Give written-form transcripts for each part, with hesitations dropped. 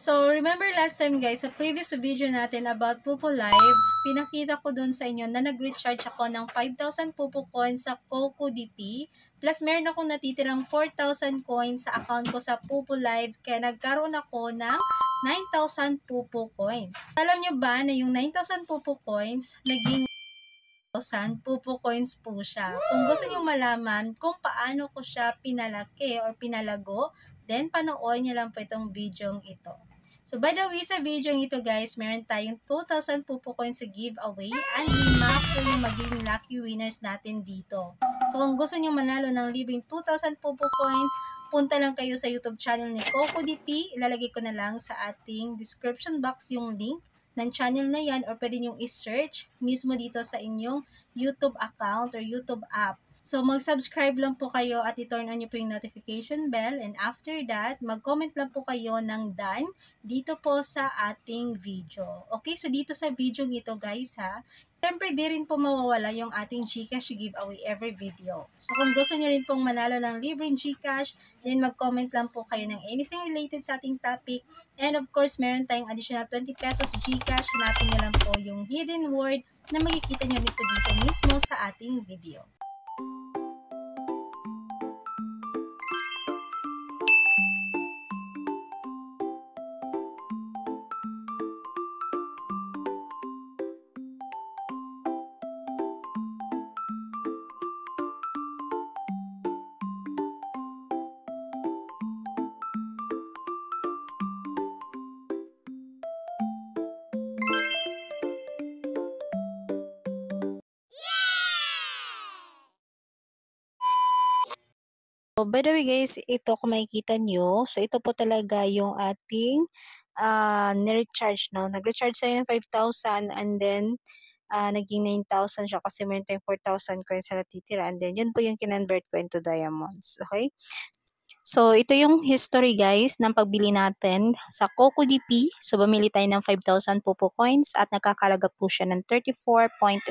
So, remember last time guys, sa previous video natin about Pupo Live, pinakita ko dun sa inyo na nag-recharge ako ng 5,000 Pupo coins sa CocoDP. Plus, meron akong natitirang 4,000 coins sa account ko sa Pupo Live. Kaya nagkaroon ako ng 9,000 Pupo coins. Alam nyo ba na yung 9,000 Pupo coins, naging 1,000 Pupo coins po siya. Kung gusto nyo malaman kung paano ko siya pinalaki or pinalago, then panoorin nyo lang po itong video ito. So, by the way, sa video ito guys, meron tayong 2,000 Pupo coins sa giveaway and 5 po yung magiging lucky winners natin dito. So, kung gusto nyo manalo ng libreng 2,000 Pupo coins, punta lang kayo sa YouTube channel ni CocoDP. Ilalagay ko na lang sa ating description box yung link ng channel na yan, or pwede nyo i-search mismo dito sa inyong YouTube account or YouTube app. So, mag-subscribe lang po kayo at i-turn on nyo po yung notification bell, and after that, mag-comment lang po kayo ng done dito po sa ating video. Okay, so dito sa video ito guys ha, siyempre di rin po mawawala yung ating GCash giveaway every video. So, kung gusto nyo rin pong manalo ng libreng GCash, then mag-comment lang po kayo ng anything related sa ating topic. And of course, meron tayong additional 20 pesos GCash. Hanapin nyo lang po yung hidden word na makikita nyo dito mismo sa ating video. So, by the way guys, ito kung makikita nyo, so ito po talaga yung ating ni-recharge, no? Nag-recharge tayo ng 5,000 and then naging 9,000 siya kasi meron tayong 4,000 coins na natitira, and then yun po yung kinonvert ko into diamonds. Okay? So, ito yung history guys ng pagbili natin sa CocoDP. So, bumili tayo ng 5,000 Pupo coins at nakakalaga po siya ng 34.03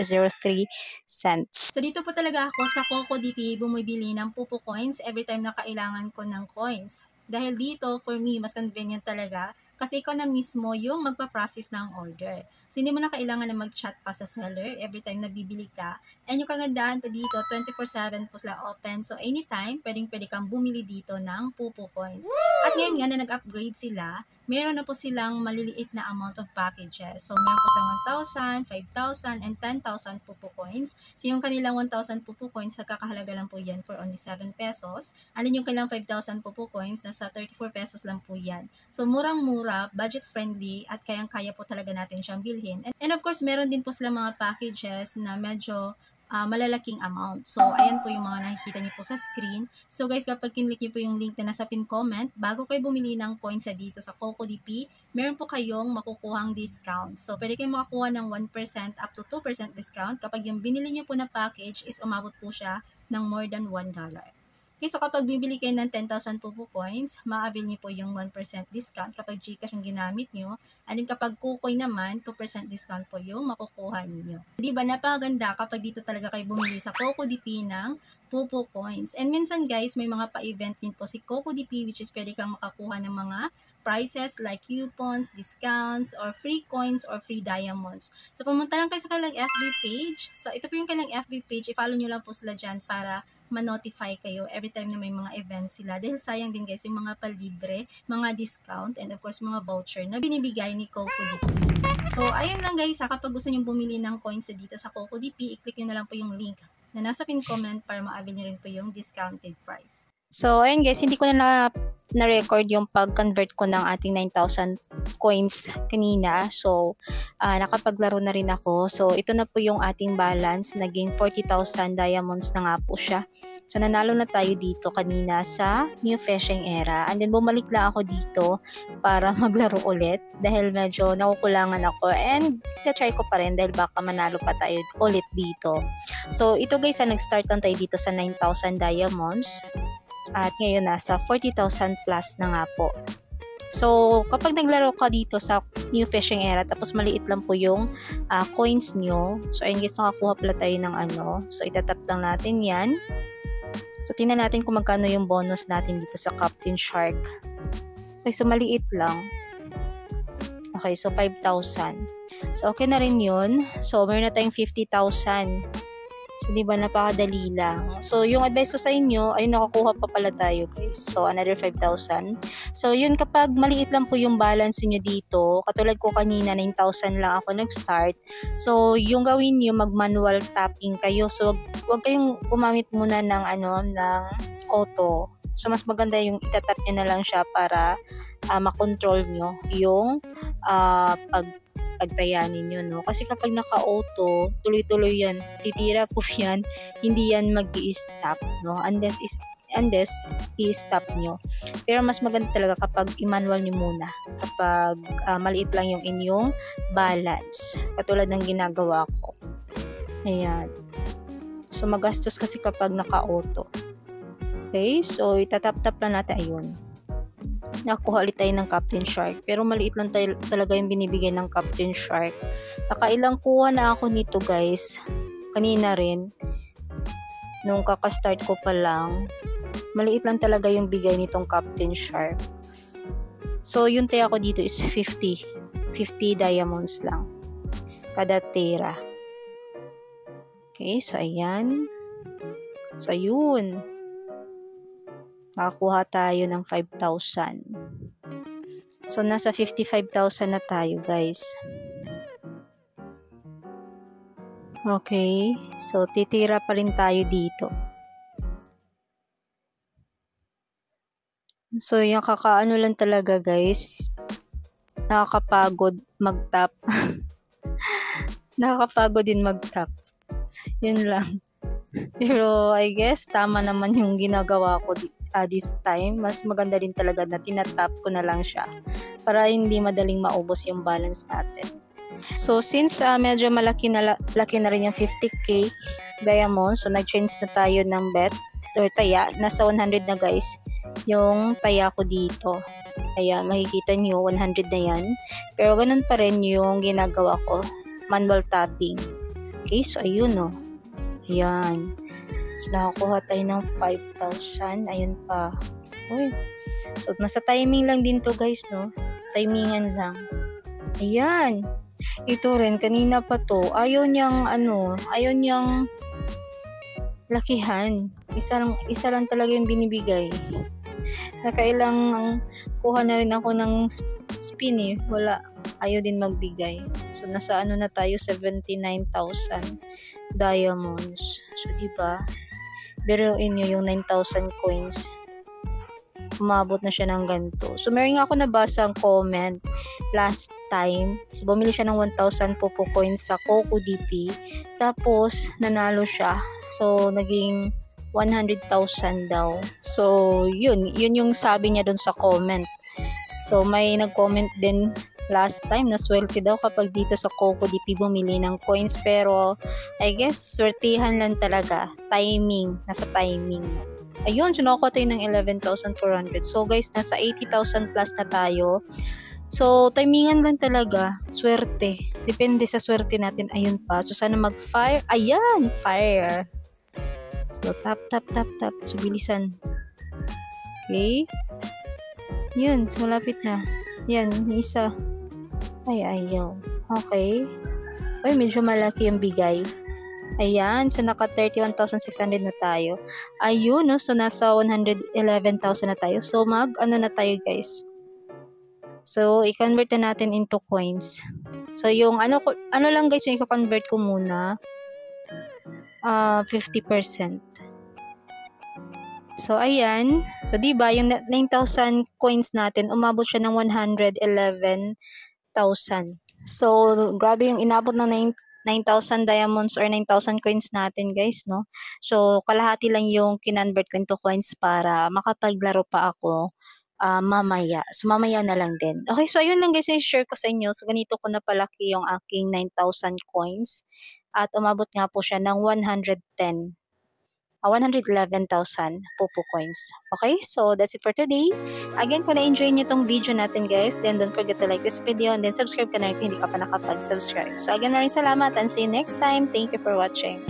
cents. So, dito po talaga ako sa CocoDP bumibili ng Pupo coins every time na kailangan ko ng coins. Dahil dito, for me, mas convenient talaga kasi ikaw na mismo yung magpa-process ng order. So, hindi mo na kailangan na mag-chat pa sa seller every time na bibili ka. And yung kagandahan pa dito, 24/7 po sila open. So, anytime, pwede kang bumili dito ng Pupo coins. At ngayon nga na nag-upgrade sila, meron na po silang maliliit na amount of packages. So, meron po silang 1,000, 5,000, and 10,000 Pupo coins. So, yung kanilang 1,000 Pupo coins, nagkakahalaga lang po yan for only 7 pesos. And then yung kanilang 5,000 Pupo coins, nasa 34 pesos lang po yan. So, murang-mura, budget-friendly, at kayang-kaya po talaga natin siyang bilhin. And of course, meron din po silang mga packages na medyo malalaking amount. So, ayan po yung mga nakikita niyo po sa screen. So, guys, kapag kinlik niyo po yung link na nasa pin comment, bago kayo bumili ng coins dito sa CocoDP, meron po kayong makukuhang discount. So, pwede kayong makakuha ng 1% up to 2% discount kapag yung binili niyo po na package is umabot po siya ng more than $1. Okay, so kapag bibili kayo ng 10,000 Pupo coins, ma-avail niyo po yung 1% discount kapag GCash yung ginamit niyo. And then kapag Kukoy naman, 2% discount po yung makukuha niyo. Diba, napakaganda kapag dito talaga kayo bumili sa CocoDP ng Pupo coins. And minsan guys, may mga pa-event din po si CocoDP, which is pwede kang makakuha ng mga prizes like coupons, discounts, or free coins, or free diamonds. So pumunta lang kayo sa kanilang FB page. So ito po yung kanilang FB page. I-follow nyo lang po sila dyan para ma-notify kayo every time na may mga events sila. Dahil sayang din guys yung mga palibre, mga discount, and of course mga voucher na binibigay ni CocoDP. So ayun lang guys, kapag gusto nyo bumili ng coins dito sa CocoDP, i-click nyo na lang po yung link na nasa pin comment para ma-avail nyo rin po yung discounted price. So, ayun guys, hindi ko na-record yung pag-convert ko ng ating 9,000 coins kanina. So, nakapaglaro na rin ako. So, ito na po yung ating balance. Naging 40,000 diamonds na nga po siya. So, nanalo na tayo dito kanina sa New Fishing Era. And then, bumalik lang ako dito para maglaro ulit dahil medyo nakukulangan ako. And, try ko pa rin dahil baka manalo pa tayo ulit dito. So, ito guys, nag-start lang tayo dito sa 9,000 diamonds. At ngayon nasa 40,000 plus na nga po. So, kapag naglaro ka dito sa New Fishing Era, tapos maliit lang po yung coins nyo. So, ayun guys, nakakuha pala tayo ng ano. So, itatap lang natin yan. So, tingnan natin kung magkano yung bonus natin dito sa Captain Shark. Okay, so maliit lang. Okay, so 5,000. So, okay na rin yun. So, meron na tayong 50,000. So, di ba, napakadali lang. So, yung advice ko sa inyo, ay nakakuha pa pala tayo, guys. So, another 5,000. So, yun, kapag maliit lang po yung balance niyo dito, katulad ko kanina, 9,000 lang ako nag-start. So, yung gawin niyo, mag-manual tapping kayo. So, wag kayong gumamit muna ng, ng auto. So, mas maganda yung itatap nyo na lang siya para makontrol nyo yung pagtaya ninyo, no? Kasi kapag naka-auto, tuloy-tuloy yan, titira po yan, hindi yan mag-i-stop, no? Unless i-stop nyo. Pero mas maganda talaga kapag i-manual nyo muna, kapag maliit lang yung inyong balance, katulad ng ginagawa ko. Ayan. So, magastos kasi kapag naka-auto. Okay, so itatap-tap lang natin, ayun. Nakuha ulit tayo ng Captain Shark, pero maliit lang talaga yung binibigay ng Captain Shark. Nakailang kuha na ako nito, guys. Kanina rin, nung kakastart ko pa lang, maliit lang talaga yung bigay nitong Captain Shark. So, yung taya ko dito is 50 diamonds lang kada tera. Okay, so ayan. So, ayun. Nakakuha tayo ng 5,000. So, nasa 55,000 na tayo, guys. Okay. So, titira pa rin tayo dito. So, yung kakaano lang talaga, guys. Nakakapagod mag-tap. Nakakapagod din mag-tap. Yun lang. Pero, I guess, tama naman yung ginagawa ko this time. Mas maganda din talaga na tinatap ko na lang siya para hindi madaling maubos yung balance natin. So, since medyo laki na rin yung 50k diamond, so nag-change na tayo ng bet or taya. Nasa 100 na, guys, yung taya ko dito. Ayan, makikita nyo, 100 na yan. Pero ganun pa rin yung ginagawa ko, manual tapping. Okay, so ayun, no. Ayan. So, nakakuha tayo ng 5,000. Ayan pa. Uy. So, nasa timing lang din to, guys, no? Timingan lang. Ayan. Ito rin, kanina pa to. Ayaw niyang lakihan. Isa lang talaga yung binibigay. Nakailang kuha na rin ako ng spin eh. Wala. Ayaw din magbigay. So, nasa na tayo? 79,000 diamonds. So, diba? Biruin nyo yung 9,000 coins. Umabot na siya ng ganito. So, meron nga ako nabasa ang comment last time. So, bumili siya ng 1,000 Popo coins sa Coco DP. Tapos, nanalo siya. So, naging 100,000 daw. So, yun yung sabi niya dun sa comment. So, may nag-comment din last time na swerte daw kapag dito sa Coco DP bumili ng coins, pero I guess swertihan lang talaga. Timing, nasa timing. Ayun, so nakuha tayo ng 11,400. So guys, nasa 80,000 plus na tayo. So, timingan lang talaga. Swerte. Depende sa swerte natin. Ayun pa. So, sana mag-fire. Ayan! Fire! So, tap. So, bilisan. Okay. Yun. So, malapit na. Yan. Isa. Ay, ayaw. Okay. Uy, medyo malaki yung bigay. Ayan. So, naka 31,600 na tayo. Ayun, no? So, nasa 111,000 na tayo. So, na tayo, guys. So, i-convert na natin into coins. So, yung ano lang, guys, yung i-convert ko muna. 50%. So, ayan. So, diba, yung 9,000 coins natin, umabot siya ng 111,000. So, grabe yung inabot ng 9,000 diamonds or 9,000 coins natin, guys, no? So, kalahati lang yung kinonvert ko into coins para makapaglaro pa ako mamaya. So, mamaya na lang din. Okay, so ayun lang, guys, i-share ko sa inyo. So, ganito ko na palaki yung aking 9,000 coins. At umabot nga po siya ng 111,000 Popo coins. Okay, so that's it for today. Again, kung na-enjoy nyo itong video natin, guys, then don't forget to like this video and then subscribe ka na rin kung hindi ka pa nakapag-subscribe. So again, maraming salamat and see you next time. Thank you for watching.